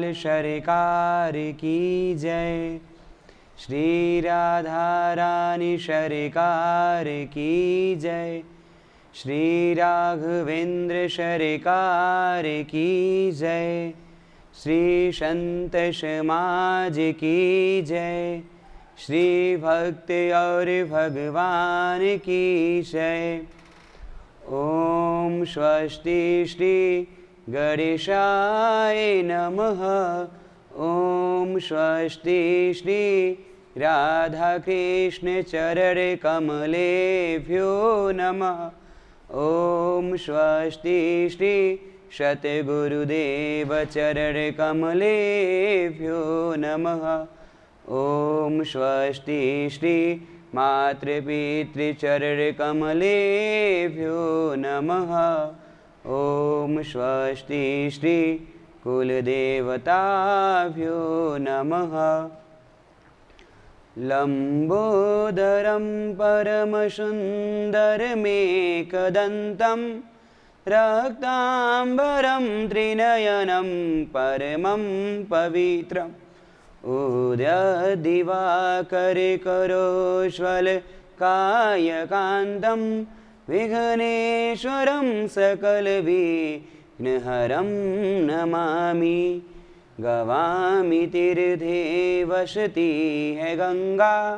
लाल सरकार की जय। श्री राधा रानी सरकार की जय। श्री राघवेंद्र सरकार की जय। श्री संत समाज की जय। श्री भक्त और भगवान की जय। ओम स्वस्ति श्री गणेशाय नमः। ओम स्वस्ति श्री राधा कृष्ण चरण कमलेभ्यो नमः। ओम स्वस्ति श्री सतगुरुदेव चरण कमलेभ्यो नमः। ओम स्वस्ति श्री मातृपितृचरण कमलेभ्यो नमः। ओम स्वस्ति श्री कुलदेवताभ्यो नमः। लंबोदरं परमसुन्दरमेकदन्तं रक्ताम्बरं त्रिनयनं परमं पवित्रम् उदयदिवाकरकरोज्ज्वलकायकान्तं विघ्नेश्वरं सकलविघ्नहरं नमामि। गवामि तीर्थे वसति है गंगा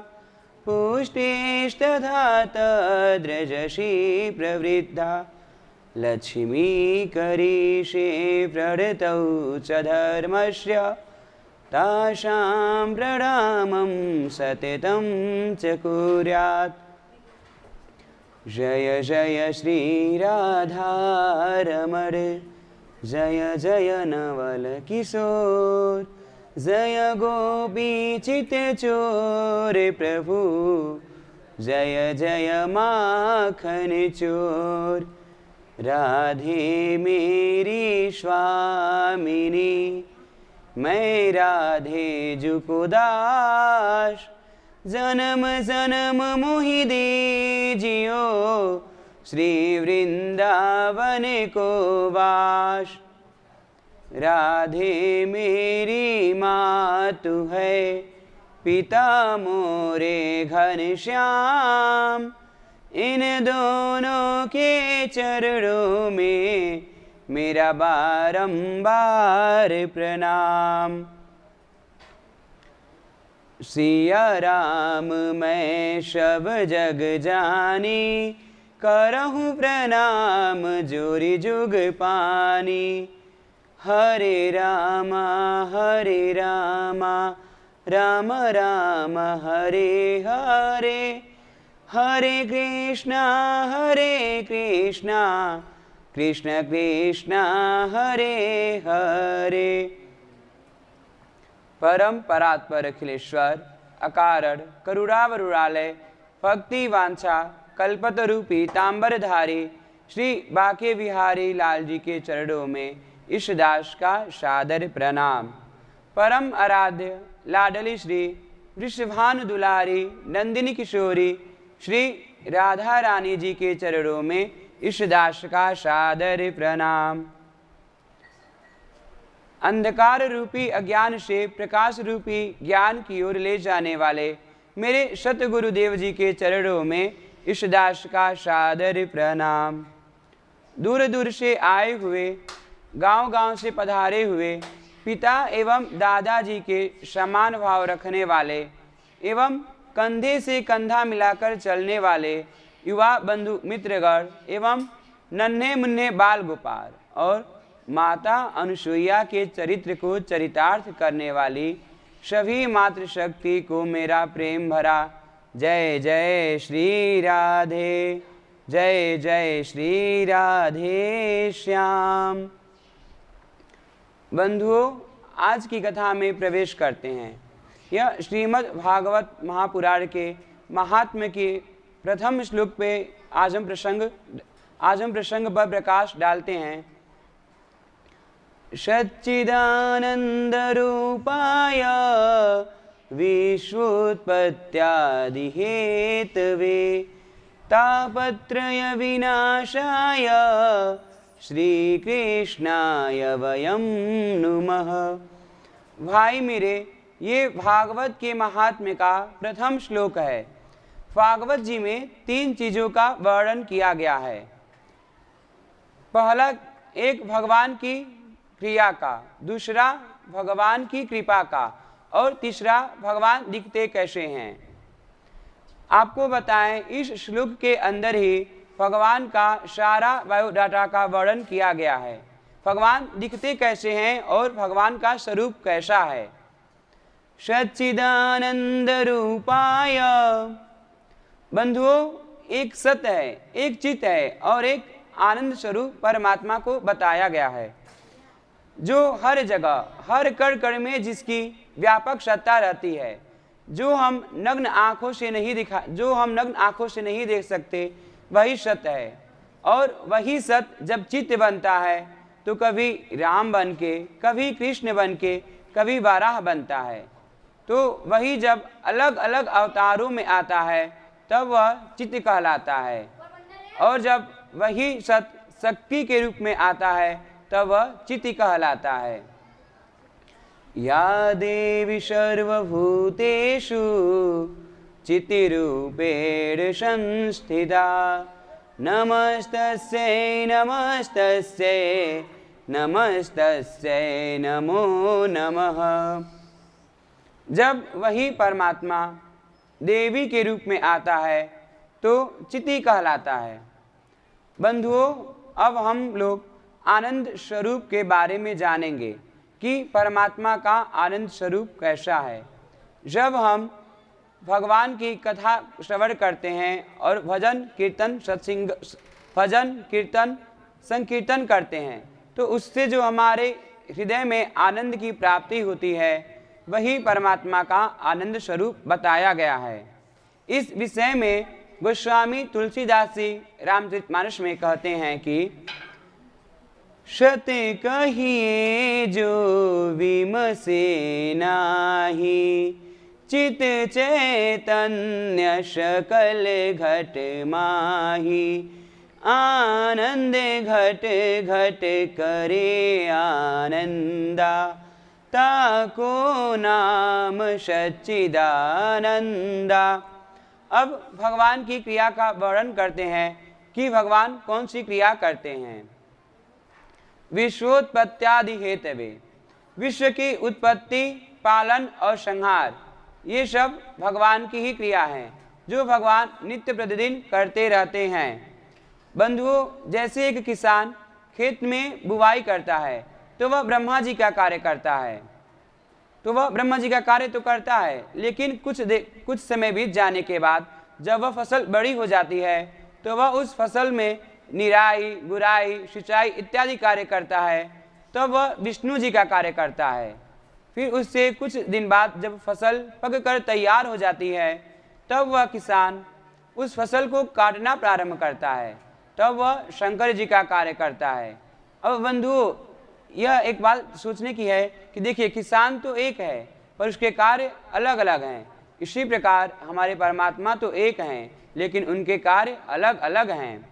पुष्टिस्तथा तद्रजसि प्रवृद्धा। लक्ष्मीकरीषे प्रणतौ च धर्मस्य तासां प्रणामं सततं च कुर्यात्। जय जय श्री राधारमण जय जय नवल किशोर। जय गोपी चित्तचोर प्रभु जय जय माखन चोर। राधे मेरी स्वामिनी मैं राधे जुको दास। जन्म जन्म मोहि दीजियो श्री वृंदावन को वास। राधे मेरी मातु है पिता मोरे घनश्याम। इन दोनों के चरणों में मेरा बारंबार प्रणाम। सिया राम मैं सब जग जानी करहूँ प्रणाम जोरी जुग पानी। हरे रामा राम राम हरे हरे। हरे कृष्णा कृष्ण कृष्ण हरे हरे। परम परात्पर अखिलेश्वर अकारण करुणावरुणालय भक्ति वांछा कल्पतरु पीताम्बरधारी श्री बाके बिहारी लाल जी के चरणों में इस दास का सादर प्रणाम। परम आराध्य लाडली श्री वृषभानु दुलारी नंदिनी किशोरी श्री राधा रानी जी के चरणों में इस दास का सादर प्रणाम। अंधकार रूपी अज्ञान से प्रकाश रूपी ज्ञान की ओर ले जाने वाले मेरे सतगुरुदेव जी के चरणों में इस दास का सादर प्रणाम। दूर दूर से आए हुए गांव-गांव से पधारे हुए पिता एवं दादाजी के समान भाव रखने वाले एवं कंधे से कंधा मिलाकर चलने वाले युवा बंधु मित्रगण एवं नन्हे मुन्ने बाल गोपाल और माता अनुसुईया के चरित्र को चरितार्थ करने वाली सभी मातृशक्ति को मेरा प्रेम भरा जय जय श्री राधे। जय जय श्री राधे श्याम। बंधुओं, आज की कथा में प्रवेश करते हैं। यह श्रीमद् भागवत महापुराण के महात्म्य के प्रथम श्लोक पे आज हम प्रसंग पर प्रकाश डालते हैं। सच्चिदानंद रूपाय विश्वोत्पत्त्यादि हेतवे तापत्रय विनाशाय श्री कृष्णाय वयं नुमः। भाई मेरे, ये भागवत के महात्म्य का प्रथम श्लोक है। भागवत जी में 3 चीज़ों का वर्णन किया गया है। पहला एक भगवान की क्रिया का, दूसरा भगवान की कृपा का, और तीसरा भगवान दिखते कैसे हैं। आपको बताएं, इस श्लोक के अंदर ही भगवान का सारा बायोडाटा का वर्णन किया गया है। भगवान दिखते कैसे हैं और भगवान का स्वरूप कैसा है। सच्चिदानंद रूपाय, बंधुओं, एक सत्य है, एक चित्त है और एक आनंद स्वरूप परमात्मा को बताया गया है, जो हर जगह हर कण कण में जिसकी व्यापक सत्ता रहती है, जो हम नग्न आँखों से नहीं देख सकते, वही सत्य है। और वही सत्य जब चित्त बनता है तो कभी राम बन के, कभी कृष्ण बन के, कभी वाराह बनता है। तो वही जब अलग अलग अवतारों में आता है तब वह चित्त कहलाता है, और जब वही सत्य शक्ति के रूप में आता है तब वह चित्त कहलाता है। या देवी सर्वभूतेषु चित्तिरूपेण संस्थिता, नमस्तस्यै नमस्तस्यै नमस्तस्यै नमो नमः। जब वही परमात्मा देवी के रूप में आता है तो चित्ती कहलाता है। बंधुओं, अब हम लोग आनंद स्वरूप के बारे में जानेंगे कि परमात्मा का आनंद स्वरूप कैसा है। जब हम भगवान की कथा श्रवण करते हैं और भजन कीर्तन संकीर्तन करते हैं तो उससे जो हमारे हृदय में आनंद की प्राप्ति होती है, वही परमात्मा का आनंद स्वरूप बताया गया है। इस विषय में गोस्वामी तुलसीदास जी रामचरितमानस में कहते हैं कि सत्य कहिए जो विमसे नाही, चित चैतन्य सकल घट माही, आनंद घट घट करे आनंदा, ताको नाम सच्चिदानंदा। अब भगवान की क्रिया का वर्णन करते हैं कि भगवान कौन सी क्रिया करते हैं। विश्वोत्पत्त्यादि हेतवे, विश्व की उत्पत्ति, पालन और संहार, ये सब भगवान की ही क्रिया है जो भगवान नित्य प्रतिदिन करते रहते हैं। बंधुओं, जैसे एक किसान खेत में बुवाई करता है तो वह ब्रह्मा जी का कार्य करता है, लेकिन कुछ समय बीत जाने के बाद जब वह फसल बड़ी हो जाती है तो वह उस फसल में निराई, गुराई, सिंचाई इत्यादि कार्य करता है, तब वह विष्णु जी का कार्य करता है। फिर उससे कुछ दिन बाद जब फसल पक कर तैयार हो जाती है तब वह किसान उस फसल को काटना प्रारंभ करता है, तब वह शंकर जी का कार्य करता है। अब बंधुओं, यह एक बात सोचने की है कि देखिए, किसान तो एक है पर उसके कार्य अलग अलग हैं। इसी प्रकार हमारे परमात्मा तो एक हैं लेकिन उनके कार्य अलग अलग हैं।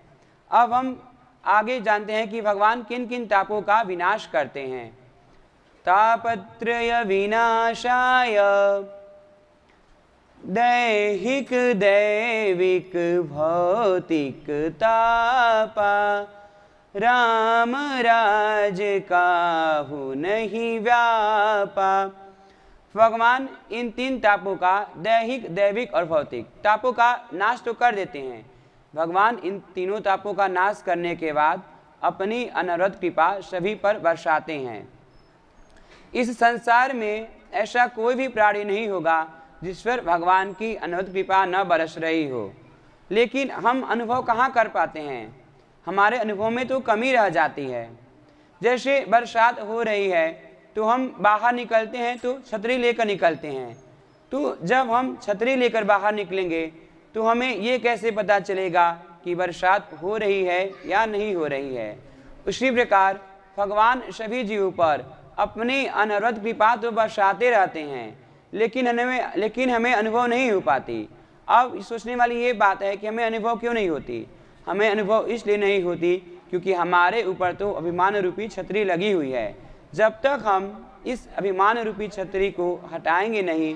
अब हम आगे जानते हैं कि भगवान किन किन तापों का विनाश करते हैं। तापत्रय विनाशाय दैहिक दैविक भौतिक तापा, राम राज काहू नहीं व्यापा। भगवान इन 3 तापों का, दैहिक, दैविक और भौतिक तापों का नाश तो कर देते हैं। भगवान इन तीनों तापों का नाश करने के बाद अपनी अनवरत कृपा सभी पर बरसाते हैं। इस संसार में ऐसा कोई भी प्राणी नहीं होगा जिस पर भगवान की अनवरत कृपा न बरस रही हो। लेकिन हम अनुभव कहाँ कर पाते हैं? हमारे अनुभव में तो कमी रह जाती है। जैसे बरसात हो रही है तो हम बाहर निकलते हैं तो छतरी लेकर निकलते हैं, तो जब हम छतरी लेकर बाहर निकलेंगे तो हमें ये कैसे पता चलेगा कि बरसात हो रही है या नहीं हो रही है। उसी प्रकार भगवान सभी जीवों पर अपनी अनवरत कृपा तो बरसाते रहते हैं, लेकिन हमें अनुभव नहीं हो पाती। अब सोचने वाली ये बात है कि हमें अनुभव क्यों नहीं होती। हमें अनुभव इसलिए नहीं होती क्योंकि हमारे ऊपर तो अभिमान रूपी छतरी लगी हुई है। जब तक हम इस अभिमान रूपी छतरी को हटाएंगे नहीं,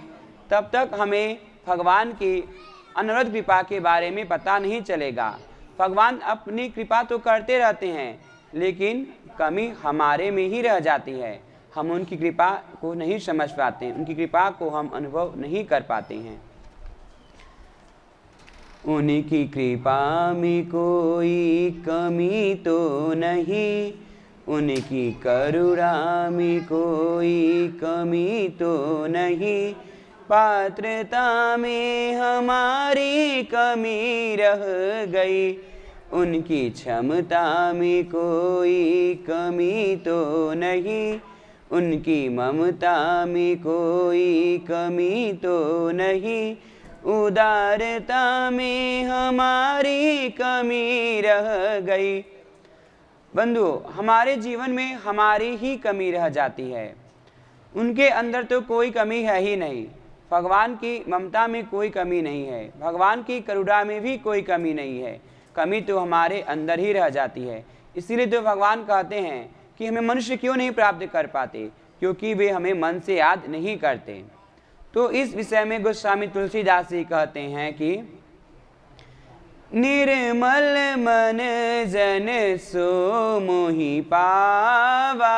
तब तक हमें भगवान की अनवरत कृपा के बारे में पता नहीं चलेगा। भगवान अपनी कृपा तो करते रहते हैं, लेकिन कमी हमारे में ही रह जाती है। हम उनकी कृपा को नहीं समझ पाते हैं, उनकी कृपा को हम अनुभव नहीं कर पाते हैं। उनकी कृपा में कोई कमी तो नहीं, उनकी करुणा में कोई कमी तो नहीं, पात्रता में हमारी कमी रह गई, उनकी क्षमता में कोई कमी तो नहीं, उनकी ममता में कोई कमी तो नहीं, उदारता में हमारी कमी रह गई। बंधु, हमारे जीवन में हमारी ही कमी रह जाती है, उनके अंदर तो कोई कमी है ही नहीं। भगवान की ममता में कोई कमी नहीं है, भगवान की करुणा में भी कोई कमी नहीं है, कमी तो हमारे अंदर ही रह जाती है। इसीलिए तो भगवान कहते हैं कि हमें मनुष्य क्यों नहीं प्राप्त कर पाते, क्योंकि वे हमें मन से याद नहीं करते। तो इस विषय में गोस्वामी तुलसीदास जी कहते हैं कि निर्मल मन जन सो मोहि पावा,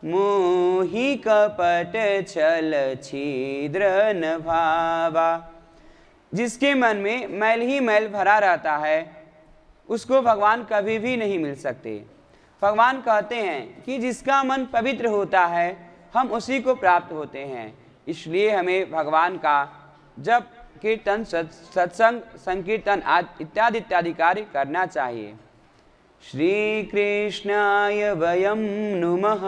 मोहि कपट छल छिद्र न भावा। जिसके मन में मैल ही मैल भरा रहता है, उसको भगवान कभी भी नहीं मिल सकते। भगवान कहते हैं कि जिसका मन पवित्र होता है, हम उसी को प्राप्त होते हैं। इसलिए हमें भगवान का जप, कीर्तन, सत्संग, संकीर्तन इत्यादि इत्यादि कार्य करना चाहिए। श्री कृष्णाय वयम नुमः।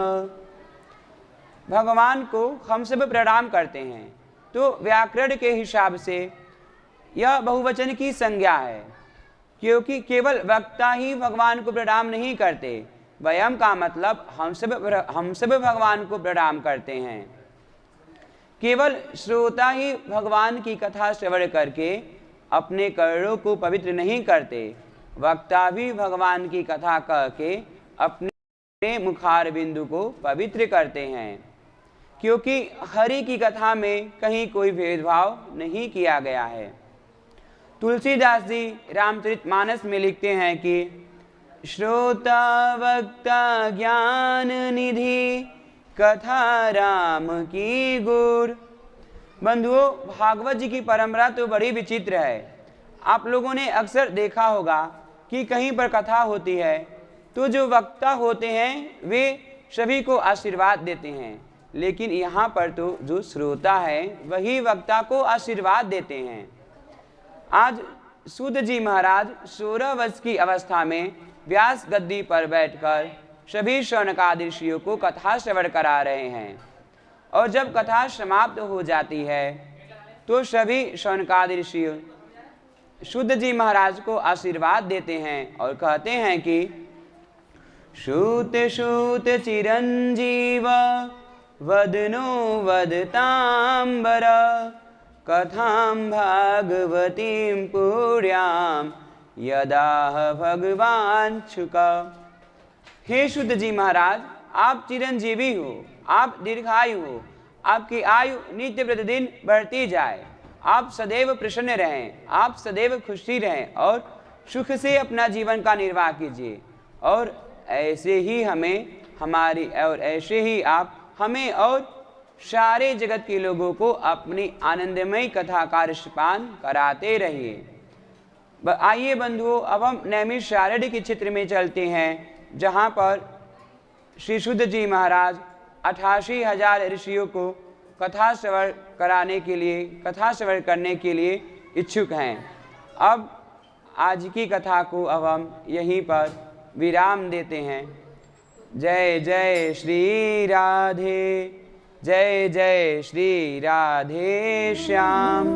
भगवान को हम सब प्रणाम करते हैं, तो व्याकरण के हिसाब से यह बहुवचन की संज्ञा है, क्योंकि केवल वक्ता ही भगवान को प्रणाम नहीं करते। वयम का मतलब हम सब भगवान को प्रणाम करते हैं। केवल श्रोता ही भगवान की कथा श्रवण करके अपने कर्णों को पवित्र नहीं करते, वक्ता भी भगवान की कथा कह के अपने मुखार बिंदु को पवित्र करते हैं, क्योंकि हरि की कथा में कहीं कोई भेदभाव नहीं किया गया है। तुलसीदास जी रामचरितमानस में लिखते हैं कि श्रोता वक्ता ज्ञान निधि, कथा राम की गुर। बंधुओं, भागवत जी की परंपरा तो बड़ी विचित्र है। आप लोगों ने अक्सर देखा होगा कि कहीं पर कथा होती है तो जो वक्ता होते हैं वे सभी को आशीर्वाद देते हैं, लेकिन यहाँ पर तो जो श्रोता है वही वक्ता को आशीर्वाद देते हैं। आज सूत जी महाराज 16 वर्ष की अवस्था में व्यास गद्दी पर बैठकर सभी शौनकादि ऋषियों को कथा श्रवण करा रहे हैं, और जब कथा समाप्त हो जाती है तो सभी शौनकादि ऋषि शुद्ध जी महाराज को आशीर्वाद देते हैं और कहते हैं कि सूत सूत चिरंजीव वदनो वदतांबर, कथां भागवतीं पुर्यां यदाह भगवान छुका। हे शुद्ध जी महाराज, आप चिरंजीवी हो, आप दीर्घायु हो, आपकी आयु नित्य प्रतिदिन बढ़ती जाए, आप सदैव प्रसन्न रहें, आप सदैव खुशी रहें और सुख से अपना जीवन का निर्वाह कीजिए। और ऐसे ही ऐसे ही आप हमें और सारे जगत के लोगों को अपनी आनंदमय कथा का रसपान कराते रहिए। आइए बंधुओं, अब हम नैमिष शारद के क्षेत्र में चलते हैं, जहाँ पर श्री शुद्ध जी महाराज 88,000 ऋषियों को कथा श्रवण करने के लिए इच्छुक हैं। अब आज की कथा को अब हम यहीं पर विराम देते हैं। जय जय श्री राधे, जय जय श्री राधे श्याम।